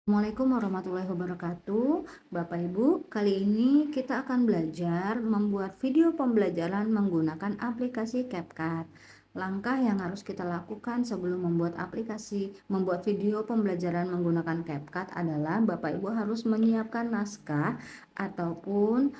Assalamualaikum warahmatullahi wabarakatuh. Bapak Ibu, kali ini kita akan belajar membuat video pembelajaran menggunakan aplikasi CapCut. Langkah yang harus kita lakukan sebelum membuat video pembelajaran menggunakan CapCut adalah Bapak Ibu harus menyiapkan naskah ataupun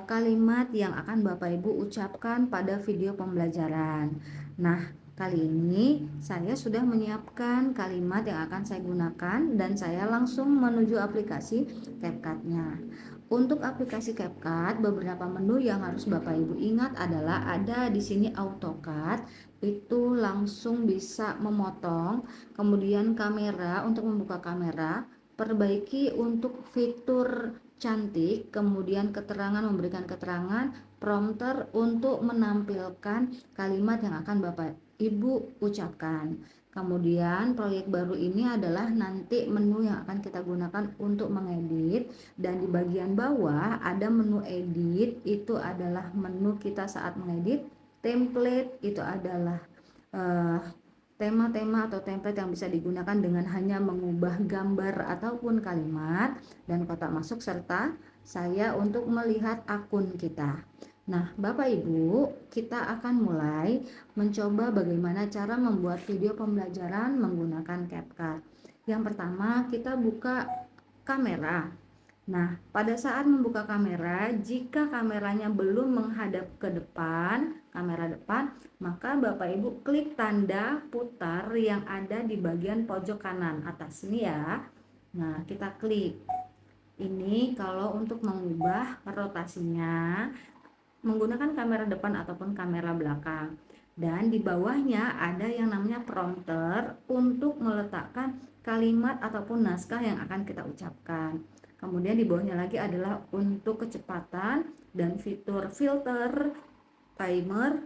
kalimat yang akan Bapak Ibu ucapkan pada video pembelajaran. Nah, kali ini saya sudah menyiapkan kalimat yang akan saya gunakan dan saya langsung menuju aplikasi CapCut-nya. Untuk aplikasi CapCut, beberapa menu yang harus Bapak Ibu ingat adalah ada di sini AutoCAD, itu langsung bisa memotong, kemudian kamera untuk membuka kamera, perbaiki untuk fitur cantik, kemudian keterangan memberikan keterangan, prompter untuk menampilkan kalimat yang akan Bapak Ibu ucapkan. Kemudian proyek baru ini adalah nanti menu yang akan kita gunakan untuk mengedit, dan di bagian bawah ada menu edit, itu adalah menu kita saat mengedit. Template itu adalah tema-tema atau template yang bisa digunakan dengan hanya mengubah gambar ataupun kalimat, dan kotak masuk serta saya untuk melihat akun kita. Nah, Bapak Ibu, kita akan mulai mencoba bagaimana cara membuat video pembelajaran menggunakan CapCut. Yang pertama, kita buka kamera. Nah, pada saat membuka kamera, jika kameranya belum menghadap ke depan, kamera depan, maka Bapak Ibu klik tanda putar yang ada di bagian pojok kanan atas ini ya. Nah, kita klik. Ini kalau untuk mengubah rotasinya menggunakan kamera depan ataupun kamera belakang. Dan di bawahnya ada yang namanya prompter untuk meletakkan kalimat ataupun naskah yang akan kita ucapkan. Kemudian di bawahnya lagi adalah untuk kecepatan dan fitur filter, timer,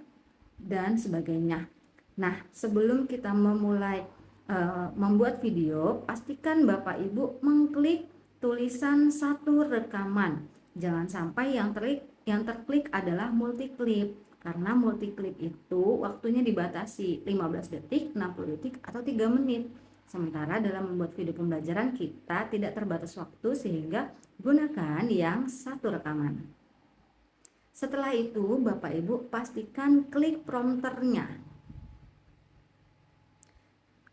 dan sebagainya. Nah, sebelum kita memulai membuat video, pastikan Bapak Ibu mengklik tulisan satu rekaman. Jangan sampai yang terklik adalah multi clip, karena multi clip itu waktunya dibatasi 15 detik, 60 detik, atau 3 menit. Sementara dalam membuat video pembelajaran kita tidak terbatas waktu, sehingga gunakan yang satu rekaman. Setelah itu Bapak Ibu pastikan klik prompternya.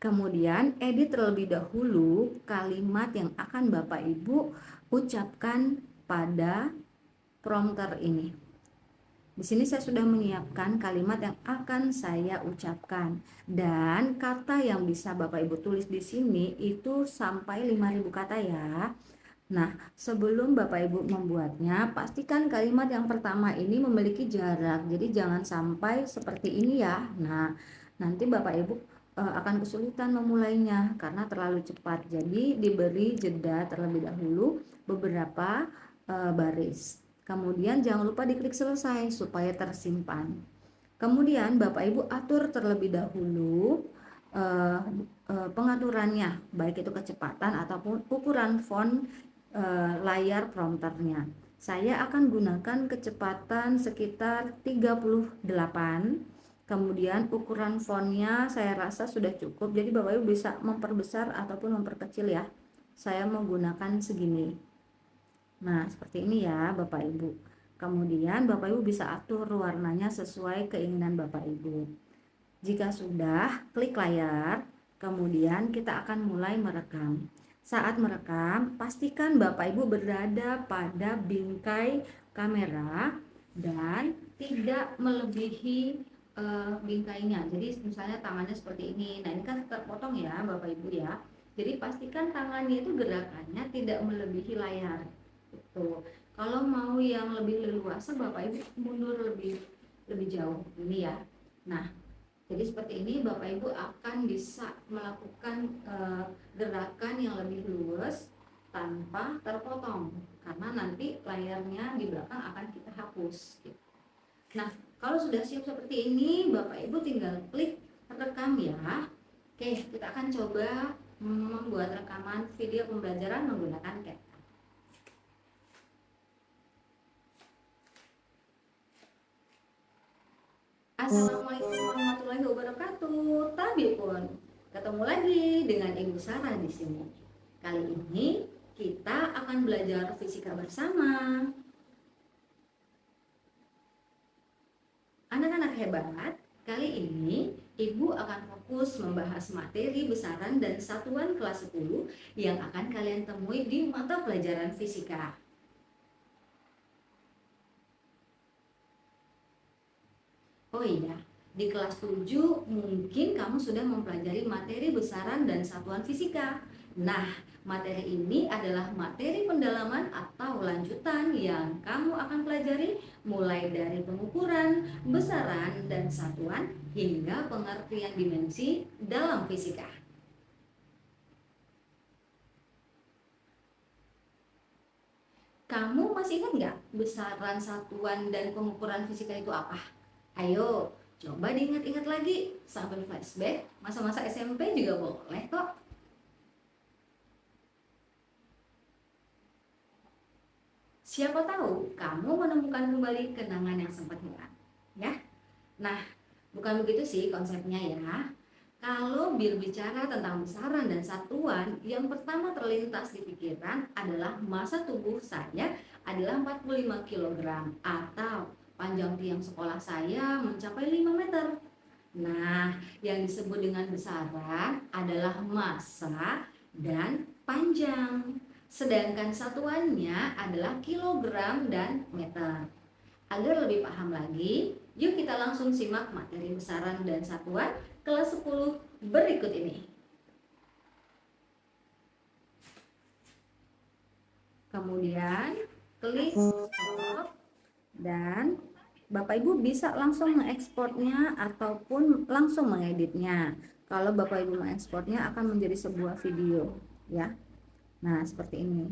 Kemudian edit terlebih dahulu kalimat yang akan Bapak Ibu ucapkan pada prompter ini. Di sini saya sudah menyiapkan kalimat yang akan saya ucapkan, dan kata yang bisa Bapak Ibu tulis di sini itu sampai 5.000 kata ya. Nah, sebelum Bapak Ibu membuatnya, pastikan kalimat yang pertama ini memiliki jarak. Jadi jangan sampai seperti ini ya. Nah, nanti Bapak Ibu akan kesulitan memulainya karena terlalu cepat. Jadi diberi jeda terlebih dahulu beberapa baris. Kemudian jangan lupa diklik selesai supaya tersimpan. Kemudian Bapak Ibu atur terlebih dahulu pengaturannya, baik itu kecepatan ataupun ukuran font layar prompternya. Saya akan gunakan kecepatan sekitar 38. Kemudian ukuran fontnya saya rasa sudah cukup, jadi Bapak Ibu bisa memperbesar ataupun memperkecil ya. Saya menggunakan segini. Nah, seperti ini ya Bapak Ibu. Kemudian Bapak Ibu bisa atur warnanya sesuai keinginan Bapak Ibu. Jika sudah, klik layar, kemudian kita akan mulai merekam. Saat merekam, pastikan Bapak Ibu berada pada bingkai kamera dan tidak melebihi bingkainya. Jadi misalnya tangannya seperti ini. Nah, ini kan terpotong ya Bapak Ibu ya. Jadi pastikan tangannya itu gerakannya tidak melebihi layar. Itu. Kalau mau yang lebih leluasa, Bapak Ibu mundur lebih jauh ini ya. Nah, jadi seperti ini Bapak Ibu akan bisa melakukan gerakan yang lebih luas tanpa terpotong, karena nanti layarnya di belakang akan kita hapus. Nah, kalau sudah siap seperti ini, Bapak Ibu tinggal klik rekam ya. Oke, kita akan coba membuat rekaman video pembelajaran menggunakan CapCut. Assalamualaikum warahmatullahi wabarakatuh. Tabi pun ketemu lagi dengan Ibu Sarah di sini. Kali ini kita akan belajar fisika bersama. Anak-anak hebat, kali ini Ibu akan fokus membahas materi besaran dan satuan kelas 10 yang akan kalian temui di mata pelajaran fisika. Oh iya, di kelas 7 mungkin kamu sudah mempelajari materi besaran dan satuan fisika. Nah, materi ini adalah materi pendalaman atau lanjutan yang kamu akan pelajari mulai dari pengukuran, besaran, dan satuan hingga pengertian dimensi dalam fisika. Kamu masih ingat nggak besaran, satuan, dan pengukuran fisika itu apa? Ayo, coba diingat-ingat lagi sambil flashback masa-masa SMP juga boleh kok. Siapa tahu kamu menemukan kembali kenangan yang sempat hilang, ya. Nah, bukan begitu sih konsepnya ya. Kalau berbicara tentang besaran dan satuan, yang pertama terlintas di pikiran adalah masa tubuh saya adalah 45 kg atau panjang tiang sekolah saya mencapai 5 meter. Nah, yang disebut dengan besaran adalah massa dan panjang. Sedangkan satuannya adalah kilogram dan meter. Agar lebih paham lagi, yuk kita langsung simak materi besaran dan satuan kelas 10 berikut ini. Kemudian klik stop dan Bapak Ibu bisa langsung mengekspornya ataupun langsung mengeditnya. Kalau Bapak Ibu mengekspornya akan menjadi sebuah video, ya. Nah, seperti ini.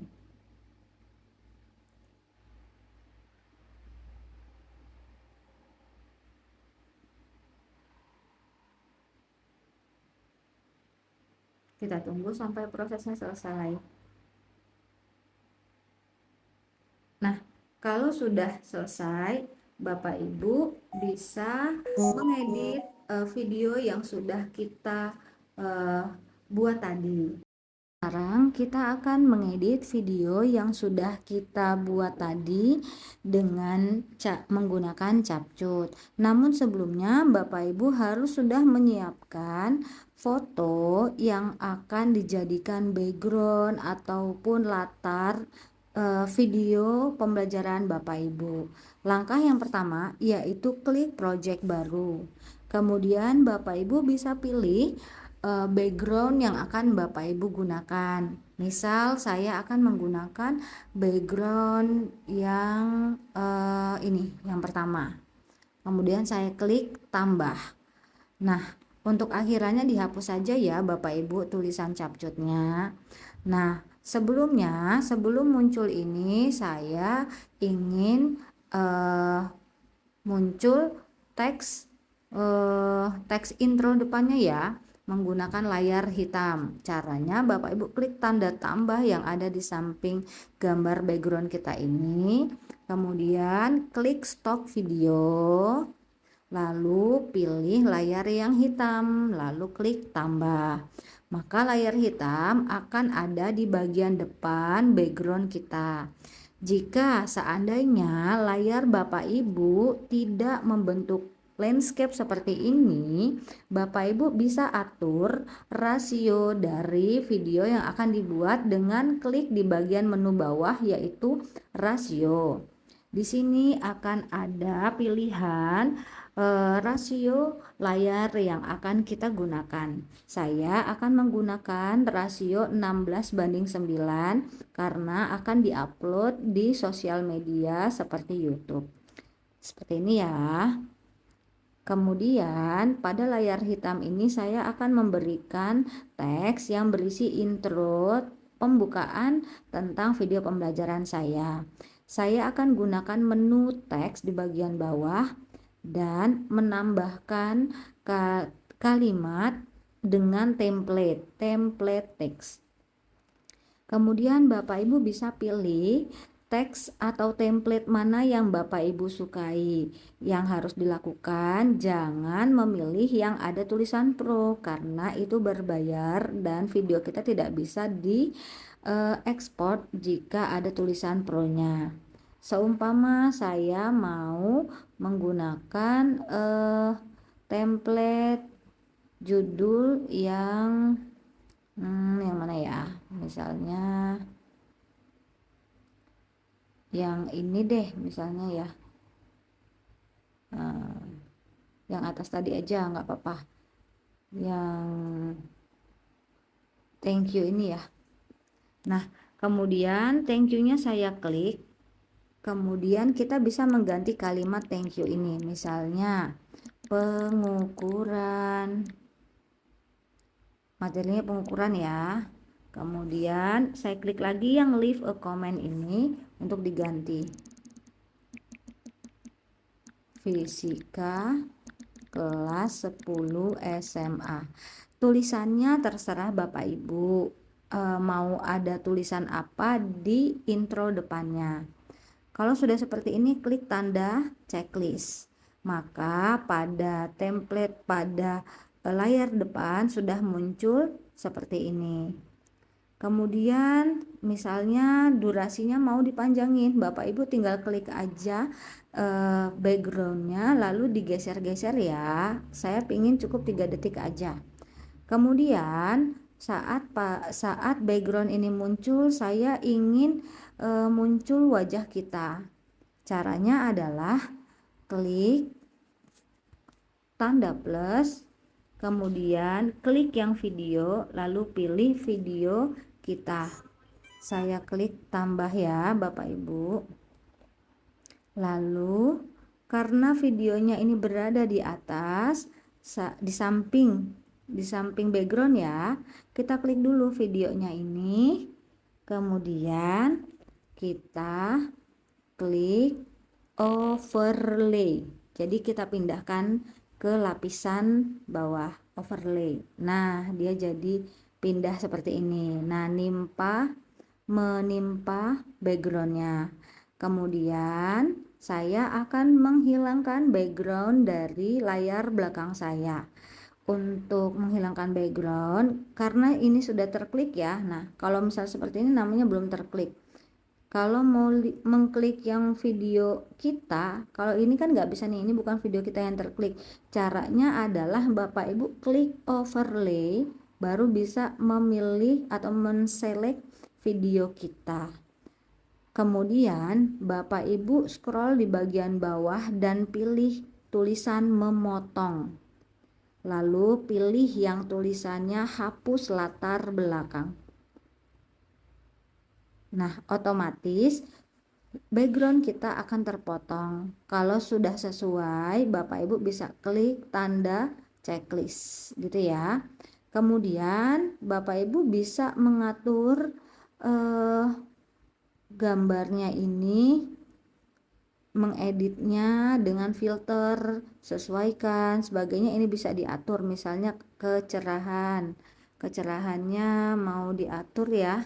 Kita tunggu sampai prosesnya selesai. Nah, kalau sudah selesai, Bapak Ibu bisa mengedit video yang sudah kita buat tadi. Sekarang kita akan mengedit video yang sudah kita buat tadi dengan menggunakan CapCut. Namun sebelumnya Bapak Ibu harus sudah menyiapkan foto yang akan dijadikan background ataupun latar video pembelajaran Bapak Ibu. Langkah yang pertama yaitu klik project baru. Kemudian Bapak Ibu bisa pilih background yang akan Bapak Ibu gunakan. Misal saya akan menggunakan background yang ini, yang pertama. Kemudian saya klik tambah. Nah, untuk akhirannya dihapus saja ya Bapak Ibu tulisan CapCutnya. Nah, sebelum muncul ini saya ingin muncul teks intro depannya ya, menggunakan layar hitam. Caranya Bapak Ibu klik tanda tambah yang ada di samping gambar background kita ini, kemudian klik stop video, lalu pilih layar yang hitam, lalu klik tambah. Maka layar hitam akan ada di bagian depan background kita. Jika seandainya layar Bapak Ibu tidak membentuk landscape seperti ini, Bapak Ibu bisa atur rasio dari video yang akan dibuat dengan klik di bagian menu bawah yaitu rasio. Di sini akan ada pilihan rasio layar yang akan kita gunakan. Saya akan menggunakan rasio 16:9 karena akan diupload di sosial media seperti YouTube. Seperti ini ya. Kemudian pada layar hitam ini saya akan memberikan teks yang berisi intro pembukaan tentang video pembelajaran saya. Saya akan gunakan menu teks di bagian bawah dan menambahkan kalimat dengan template teks. Kemudian Bapak Ibu bisa pilih teks atau template mana yang Bapak Ibu sukai. Yang harus dilakukan, jangan memilih yang ada tulisan pro karena itu berbayar dan video kita tidak bisa di ekspor jika ada tulisan pro-nya. Seumpama saya mau menggunakan template judul yang mana ya, misalnya yang ini deh misalnya ya, yang atas tadi aja nggak apa-apa, yang thank you ini ya. Nah kemudian thank you nya saya klik, kemudian kita bisa mengganti kalimat thank you ini, misalnya pengukuran, materinya pengukuran ya. Kemudian saya klik lagi yang leave a comment ini untuk diganti fisika kelas 10 SMA. Tulisannya terserah Bapak Ibu, mau ada tulisan apa di intro depannya. Kalau sudah seperti ini, klik tanda checklist, maka pada template pada layar depan sudah muncul seperti ini. Kemudian misalnya durasinya mau dipanjangin, Bapak Ibu tinggal klik aja backgroundnya lalu digeser-geser ya. Saya pingin cukup 3 detik aja. Kemudian saat background ini muncul, saya ingin muncul wajah kita. Caranya adalah klik tanda plus, kemudian klik yang video, lalu pilih video kita. Saya klik tambah ya Bapak Ibu. Lalu karena videonya ini berada di atas, di samping background ya, kita klik dulu videonya ini, kemudian kita klik overlay. Jadi kita pindahkan ke lapisan bawah, overlay. Nah dia jadi pindah seperti ini. Nah menimpa backgroundnya. Kemudian saya akan menghilangkan background dari layar belakang saya. Untuk menghilangkan background, karena ini sudah terklik ya. Nah kalau misal seperti ini namanya belum terklik. Kalau mau mengklik yang video kita, kalau ini kan nggak bisa nih, ini bukan video kita yang terklik. Caranya adalah Bapak Ibu klik overlay, baru bisa memilih atau menselect video kita. Kemudian Bapak Ibu scroll di bagian bawah dan pilih tulisan memotong. Lalu pilih yang tulisannya hapus latar belakang. Nah, otomatis background kita akan terpotong. Kalau sudah sesuai, Bapak Ibu bisa klik tanda checklist gitu ya. Kemudian Bapak Ibu bisa mengatur gambarnya ini, mengeditnya dengan filter, sesuaikan sebagainya, ini bisa diatur. Misalnya kecerahannya mau diatur ya.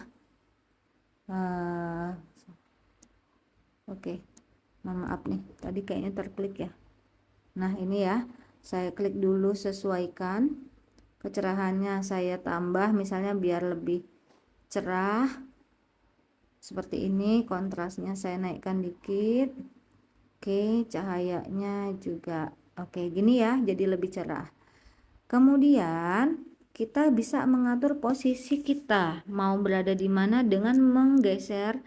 Oke, maaf nih, tadi kayaknya terklik ya. Nah ini ya, saya klik dulu sesuaikan, kecerahannya saya tambah misalnya biar lebih cerah seperti ini, kontrasnya saya naikkan dikit. Oke, cahayanya juga oke, gini ya, jadi lebih cerah. Kemudian kita bisa mengatur posisi kita mau berada di mana dengan menggeser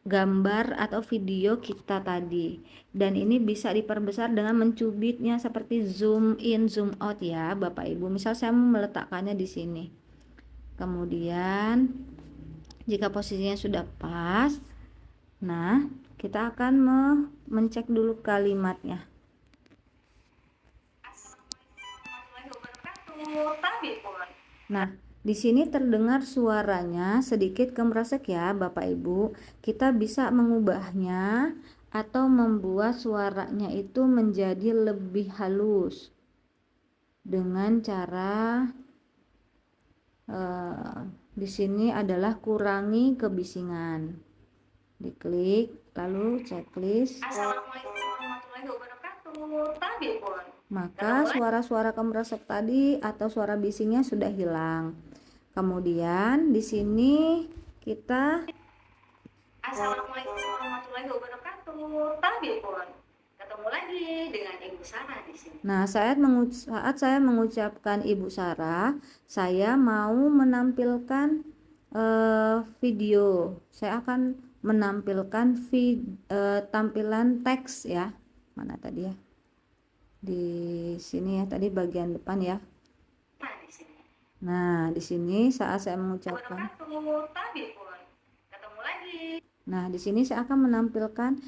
gambar atau video kita tadi, dan ini bisa diperbesar dengan mencubitnya seperti zoom in zoom out ya Bapak Ibu. Misal saya mau meletakkannya di sini, kemudian jika posisinya sudah pas, nah kita akan mencek dulu kalimatnya. Nah, di sini terdengar suaranya sedikit gemeresek ya Bapak Ibu. Kita bisa mengubahnya atau membuat suaranya itu menjadi lebih halus dengan cara di sini adalah kurangi kebisingan. diklik, lalu checklist. Assalamualaikum warahmatullahi wabarakatuh. Tabi pun. Maka suara-suara kemeresek tadi atau suara bisingnya sudah hilang. Kemudian di sini kita Assalamualaikum warahmatullahi wabarakatuh. Tabi pun. Ketemu lagi dengan Ibu Sarah di sini. Nah, saat saya mengucapkan Ibu Sarah, saya mau menampilkan video. Saya akan menampilkan tampilan teks ya. Mana tadi ya? Di sini ya, tadi bagian depan ya. Nah, di sini. Nah, di sini saat saya mengucapkan Tabi pun. Ketemu lagi. Nah, di sini saya akan menampilkan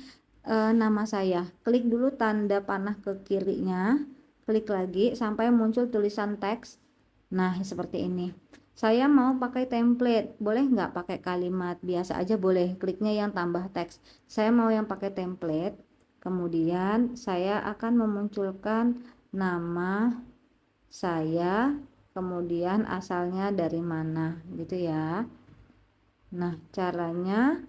nama saya. Klik dulu tanda panah ke kirinya, klik lagi sampai muncul tulisan teks. Nah, seperti ini. Saya mau pakai template, boleh nggak pakai kalimat biasa aja boleh. Kliknya yang tambah teks. Saya mau yang pakai template. Kemudian saya akan memunculkan nama saya, kemudian asalnya dari mana, gitu ya. Nah, caranya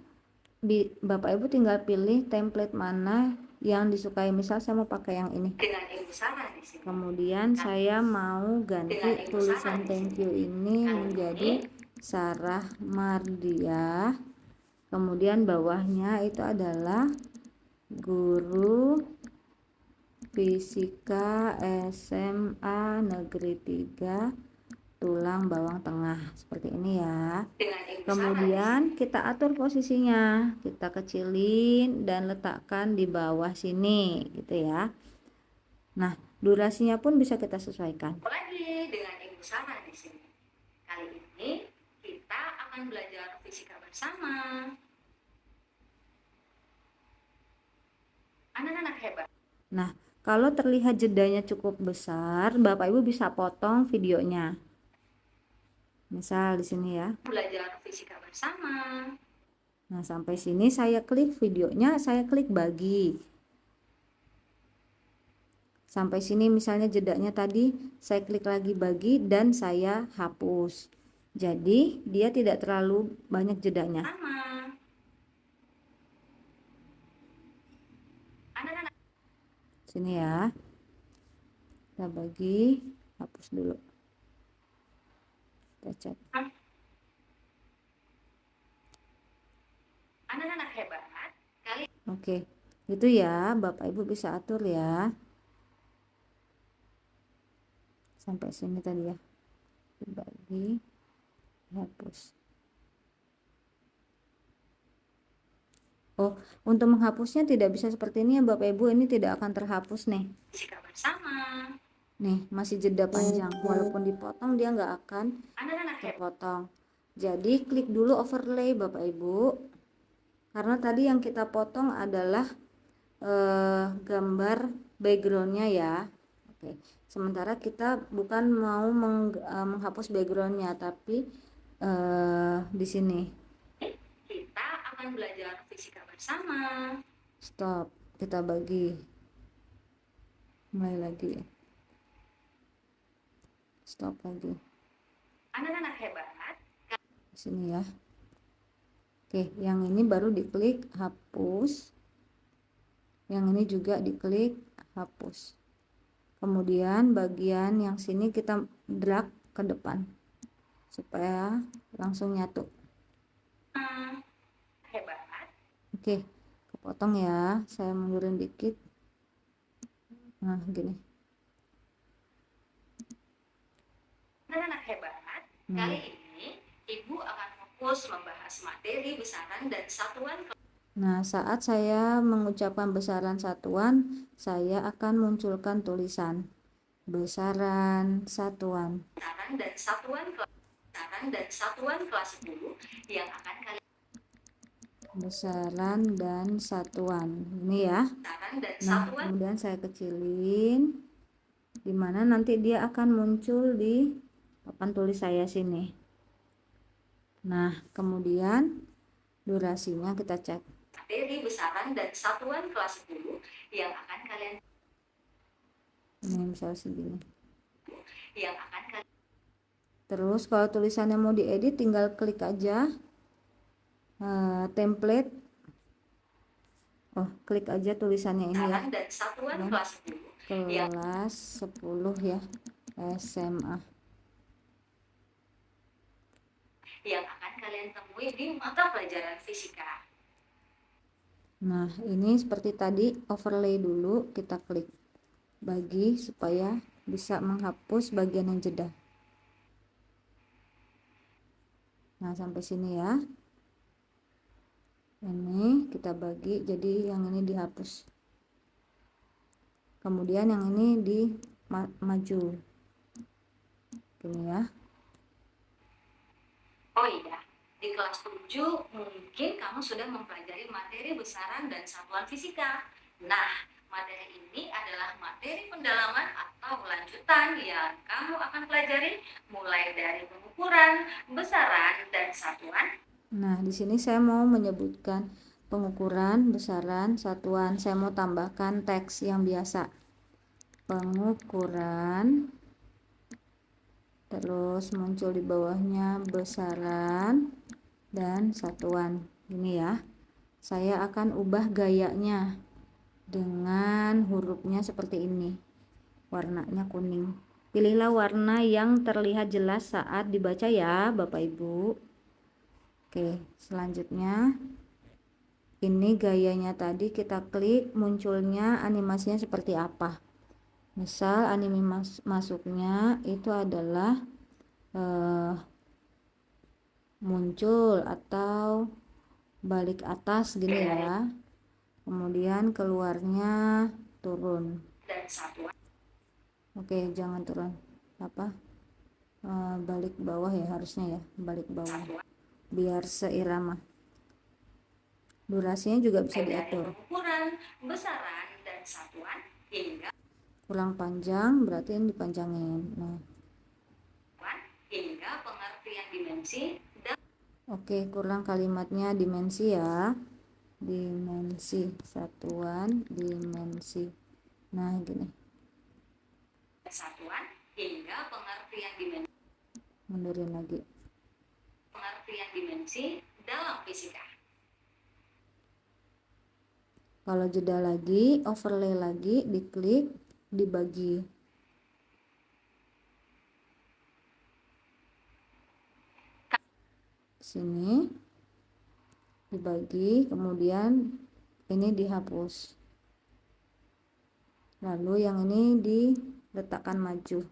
Bapak Ibu tinggal pilih template mana yang disukai. Misal saya mau pakai yang ini. Dengan Ibu Sarah di sini. Kemudian saya mau ganti tulisan thank you ini menjadi Sarah Mardiah. Kemudian bawahnya itu adalah guru fisika SMA Negeri 3 Tulang Bawang Tengah, seperti ini ya. Kemudian kita atur posisinya, kita kecilin dan letakkan di bawah sini gitu ya. Nah, durasinya pun bisa kita sesuaikan. Lagi dengan Ibu Sarah di sini. Kali ini kita akan belajar fisika bersama. Anak-anak hebat. Nah, kalau terlihat jedanya cukup besar, Bapak Ibu bisa potong videonya. Misal di sini ya. Belajar fisika bersama. Nah, sampai sini saya klik videonya, saya klik bagi. Sampai sini misalnya jedanya tadi, saya klik lagi bagi dan saya hapus. Jadi, dia tidak terlalu banyak jedanya. Sama. Anak-anak. Sini ya. Kita bagi, hapus dulu. Kita cek. Anak-anak hebat. Kali. Oke. Itu ya, Bapak Ibu bisa atur ya. Sampai sini tadi ya. Bagi, hapus. Oh, untuk menghapusnya tidak bisa seperti ini ya Bapak Ibu, ini tidak akan terhapus nih. Fisika bersama. Nih, masih jeda panjang. Walaupun dipotong dia nggak akan terpotong. Jadi klik dulu overlay Bapak Ibu. Karena tadi yang kita potong adalah gambar backgroundnya ya. Oke. Sementara kita bukan mau menghapus backgroundnya, tapi di sini. Kita akan belajar fisika bersama. Stop. Kita bagi. Mulai lagi. Stop lagi. Anak-anak hebat. Di sini ya. Oke, yang ini baru diklik hapus. Yang ini juga diklik hapus. Kemudian bagian yang sini kita drag ke depan supaya langsung nyatu. Hebat. Oke, kepotong ya. Saya mundurin dikit. Nah, gini. Anak-anak hebat. Kali ini Ibu akan fokus membahas materi besaran dan satuan. Nah, saat saya mengucapkan besaran satuan, saya akan munculkan tulisan besaran satuan. Besaran dan satuan kelas 10 yang akan kalian. Besaran dan satuan. Ini ya. Nah, kemudian saya kecilin. Dimana nanti dia akan muncul di papan tulis saya sini. Nah, kemudian durasinya kita cek. Materi besaran dan satuan kelas 10 yang akan kalian. Ini misalnya segini. Yang akan kalian. Terus kalau tulisannya mau diedit tinggal klik aja template. Oh, klik aja tulisannya ini ya. besaran dan satuan Dan kelas 10 yang kelas 10 ya, SMA. akan kalian temui di mata pelajaran fisika. Nah, ini seperti tadi, overlay dulu, kita klik bagi supaya bisa menghapus bagian yang jeda. Nah, sampai sini ya. Ini kita bagi, jadi yang ini dihapus. Kemudian yang ini di maju. Gini ya. Oh iya, di kelas 7 mungkin kamu sudah mempelajari materi besaran dan satuan fisika. Nah, materi ini adalah materi pendalaman atau lanjutan yang kamu akan pelajari mulai dari pengukuran, besaran, dan satuan. Nah, di sini saya mau menyebutkan pengukuran, besaran, satuan. Saya mau tambahkan teks yang biasa. Pengukuran, terus muncul di bawahnya besaran dan satuan. Ini ya. Saya akan ubah gayanya dengan hurufnya seperti ini. Warnanya kuning. Pilihlah warna yang terlihat jelas saat dibaca ya, Bapak Ibu. Oke, selanjutnya ini gayanya tadi kita klik, munculnya animasinya seperti apa. Misal anime masuknya itu adalah muncul atau balik atas gini ya. Kemudian keluarnya turun. Dan satuan. Oke, jangan turun. Apa? Balik bawah ya harusnya ya, balik bawah. Biar seirama. Durasinya juga bisa diatur. Pengukuran, besaran, dan satuan hingga Kurang panjang berarti ini dipanjangin. Nah, hingga pengertian dimensi dan oke, kurang kalimatnya dimensi ya. Dimensi, satuan, dimensi. Nah, gini. satuan hingga pengertian dimensi. Mundurin lagi. Pengertian dimensi dalam fisika. Kalau jeda lagi, overlay lagi, diklik, dibagi. Sini dibagi, kemudian ini dihapus. Lalu yang ini diletakkan maju.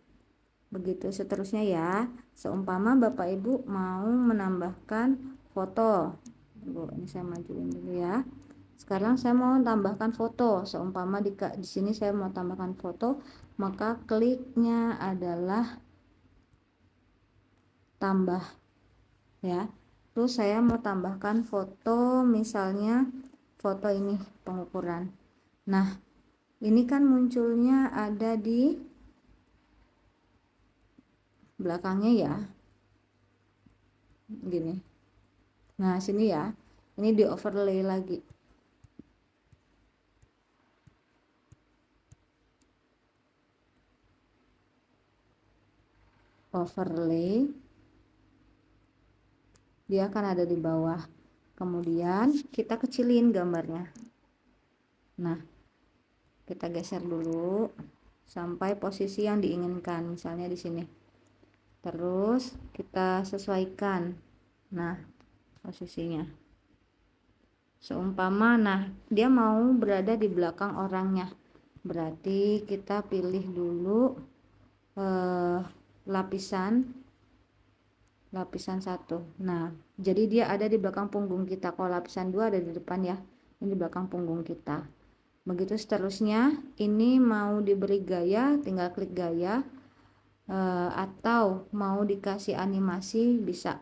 Begitu seterusnya ya. Seumpama Bapak Ibu mau menambahkan foto. Ini saya majuin dulu ya. Sekarang saya mau tambahkan foto. Seumpama di sini saya mau tambahkan foto, maka kliknya adalah tambah ya. Terus saya mau tambahkan foto, misalnya foto ini pengukuran. Nah, ini kan munculnya ada di belakangnya ya, gini. Nah, sini ya, ini di overlay lagi. Overlay, dia akan ada di bawah. Kemudian kita kecilin gambarnya. Nah, kita geser dulu sampai posisi yang diinginkan, misalnya di sini. Terus kita sesuaikan. Nah, posisinya. Seumpama, nah dia mau berada di belakang orangnya. Berarti kita pilih dulu lapisan 1. Nah, jadi dia ada di belakang punggung kita. Kalau lapisan 2 ada di depan ya. Ini di belakang punggung kita. Begitu seterusnya. Ini mau diberi gaya, tinggal klik gaya. Atau mau dikasih animasi bisa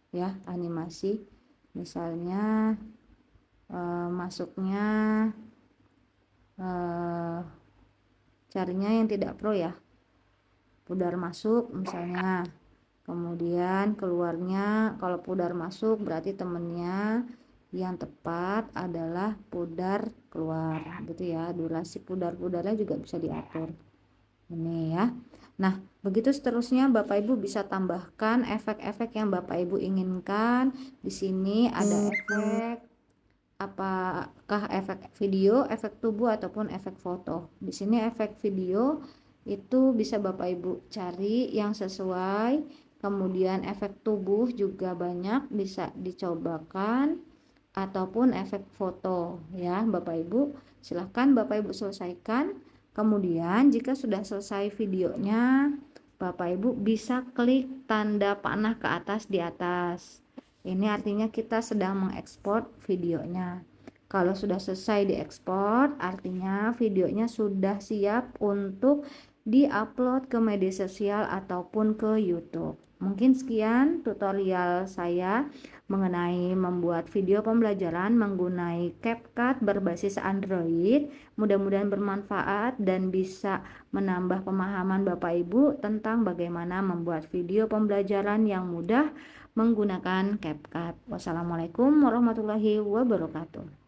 ya, animasi misalnya masuknya carinya yang tidak pro ya, pudar masuk misalnya, kemudian keluarnya kalau pudar masuk berarti temennya yang tepat adalah pudar keluar gitu ya. Durasi pudar-pudarnya juga bisa diatur ini ya. Nah, begitu seterusnya Bapak Ibu bisa tambahkan efek-efek yang Bapak Ibu inginkan. Di sini ada efek apakah efek video, efek tubuh ataupun efek foto. Di sini efek video itu bisa Bapak Ibu cari yang sesuai. Kemudian efek tubuh juga banyak bisa dicobakan, ataupun efek foto ya Bapak Ibu. Silahkan Bapak Ibu selesaikan. Kemudian jika sudah selesai videonya, Bapak Ibu bisa klik tanda panah ke atas di atas. Ini artinya kita sedang mengekspor videonya. Kalau sudah selesai diekspor, artinya videonya sudah siap untuk diupload ke media sosial ataupun ke YouTube. Mungkin sekian tutorial saya mengenai membuat video pembelajaran menggunakan CapCut berbasis Android. Mudah-mudahan bermanfaat dan bisa menambah pemahaman Bapak Ibu tentang bagaimana membuat video pembelajaran yang mudah menggunakan CapCut. Wassalamualaikum warahmatullahi wabarakatuh.